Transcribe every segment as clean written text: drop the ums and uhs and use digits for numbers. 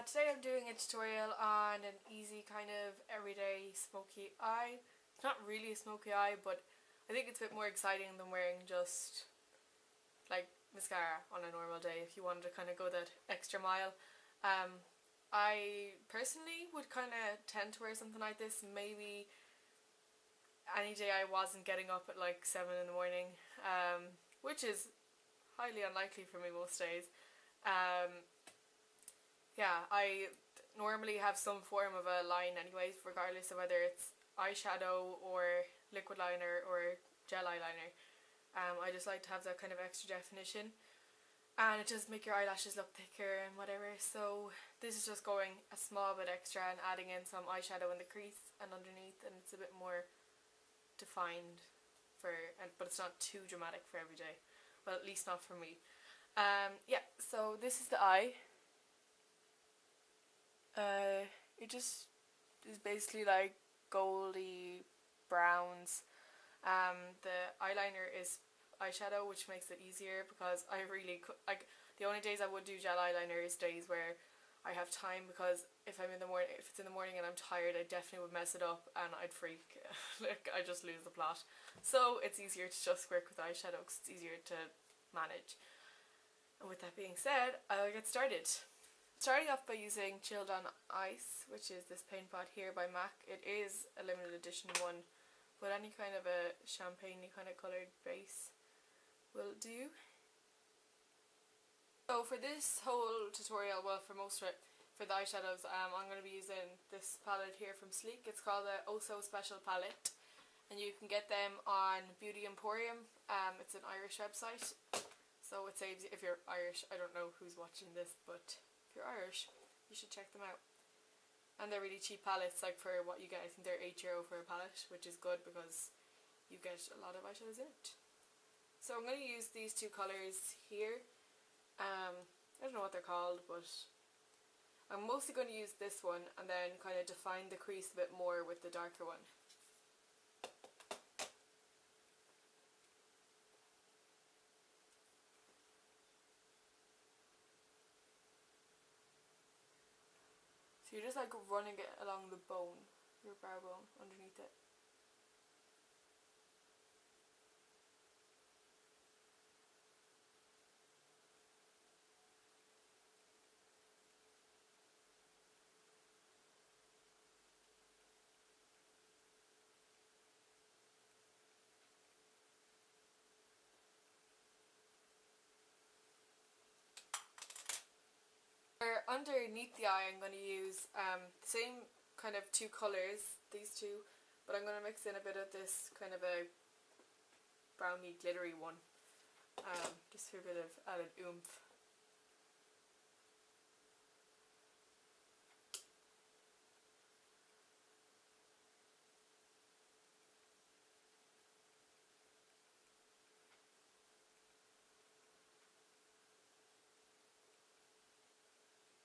today I'm doing a tutorial on an easy kind of everyday smoky eye. It's not really a smoky eye, but I think it's a bit more exciting than wearing just like mascara on a normal day if you wanted to kind of go that extra mile. I personally would kind of tend to wear something like this maybe any day I wasn't getting up at like 7 in the morning, which is highly unlikely for me most days. Yeah, I normally have some form of a line anyways, regardless of whether it's eyeshadow or liquid liner or gel eyeliner. I just like to have that kind of extra definition, and it does make your eyelashes look thicker and whatever. So this is just going a small bit extra and adding in some eyeshadow in the crease and underneath, and it's a bit more defined but it's not too dramatic for every day. Well, at least not for me. Yeah, so this is the eye. It just is basically like goldy browns. The eyeliner is eyeshadow, which makes it easier because I really like the only days I would do gel eyeliner is days where I have time, because if it's in the morning and I'm tired, I definitely would mess it up and I'd freak. Like, I just lose the plot. So it's easier to just work with eyeshadow because it's easier to manage. And with that being said, I'll get started. Starting off by using Chilled On Ice, which is this paint pot here by MAC. It is a limited edition one, but any kind of a champagne-y kind of coloured base will do. So for this whole tutorial, well, for most of it, for the eyeshadows, I'm going to be using this palette here from Sleek. It's called the Oh So Special palette, and you can get them on Beauty Emporium. It's an Irish website, so it saves you if you're Irish. I don't know who's watching this, but if you're Irish, you should check them out. And they're really cheap palettes, like for what you get. I think they're €8 for a palette, which is good because you get a lot of eyeshadows in it. So I'm going to use these two colours here. I don't know what they're called, but I'm mostly going to use this one and then kind of define the crease a bit more with the darker one. So you're just like running it along the bone, your brow bone, underneath it. For underneath the eye, I'm going to use the same kind of two colours, these two, but I'm going to mix in a bit of this kind of a browny glittery one, just for a bit of added oomph.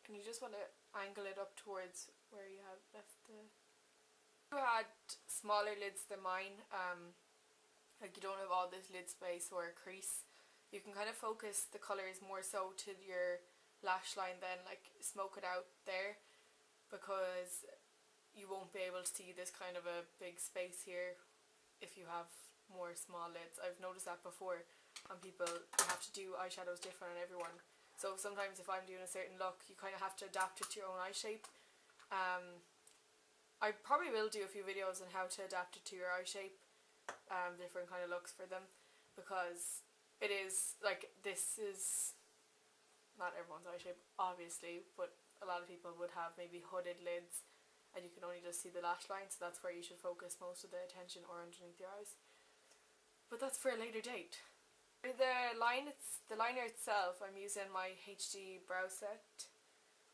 And you just want to angle it up towards where you have left the... If you had smaller lids than mine, like you don't have all this lid space or crease, you can kind of focus the colours more so to your lash line then, like smoke it out there, because you won't be able to see this kind of a big space here if you have more small lids. I've noticed that before on people. You have to do eyeshadows different on everyone. So sometimes if I'm doing a certain look, you kind of have to adapt it to your own eye shape. I probably will do a few videos on how to adapt it to your eye shape, different kind of looks for them, because it is, like, this is not everyone's eye shape, obviously, but a lot of people would have maybe hooded lids and you can only just see the lash line, so that's where you should focus most of the attention, or underneath your eyes. But that's for a later date. For the liner itself, I'm using my HD brow set,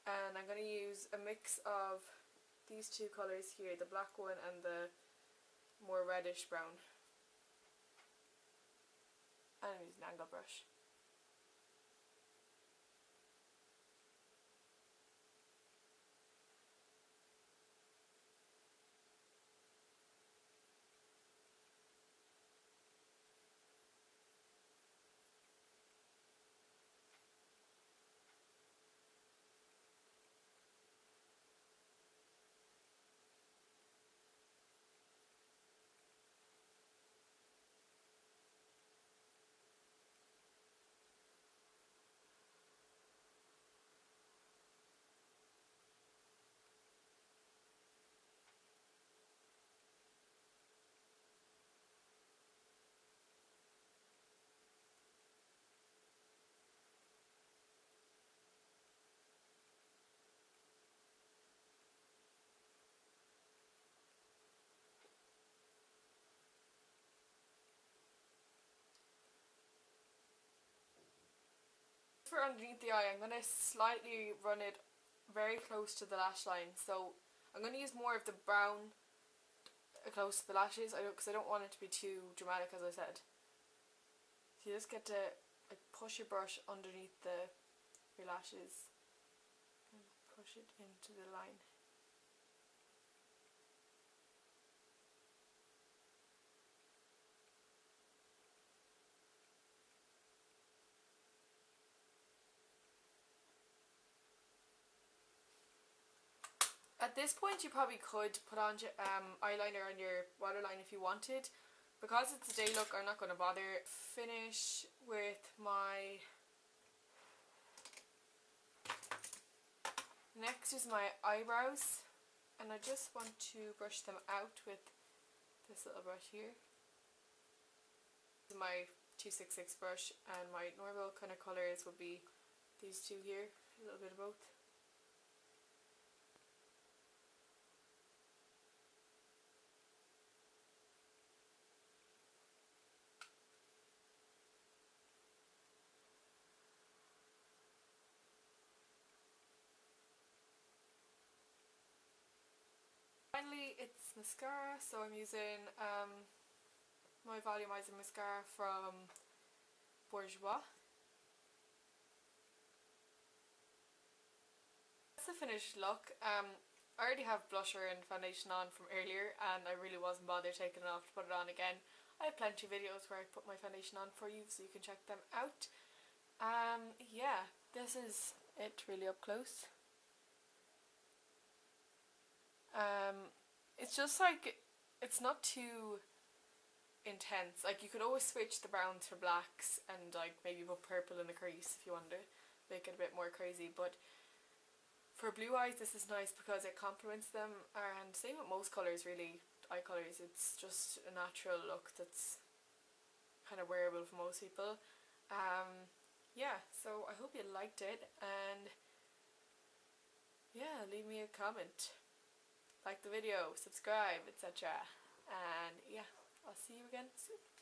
and I'm going to use a mix of these two colours here, the black one and the more reddish brown. And I'm using an angle brush. For underneath the eye, I'm going to slightly run it very close to the lash line. So I'm going to use more of the brown close to the lashes, because I don't want it to be too dramatic, as I said. So you just get to like push your brush underneath your lashes and push it into the line. At this point, you probably could put on eyeliner on your waterline if you wanted. Because it's a day look, I'm not going to bother. Finish with my... Next is my eyebrows. And I just want to brush them out with this little brush here. My 266 brush, and my normal kind of colours would be these two here. A little bit of both. Finally, it's mascara, so I'm using my Volumniser mascara from Bourjois. That's the finished look. I already have blusher and foundation on from earlier, and I really wasn't bothered taking it off to put it on again. I have plenty of videos where I put my foundation on for you, so you can check them out. Yeah, this is it really up close. It's just like, it's not too intense. Like, you could always switch the browns for blacks and like maybe put purple in the crease if you want to make it a bit more crazy, but for blue eyes this is nice because it complements them, and same with most colours really, eye colours. It's just a natural look that's kind of wearable for most people. Yeah, so I hope you liked it, and yeah, leave me a comment, like the video, subscribe, etc. And yeah, I'll see you again soon.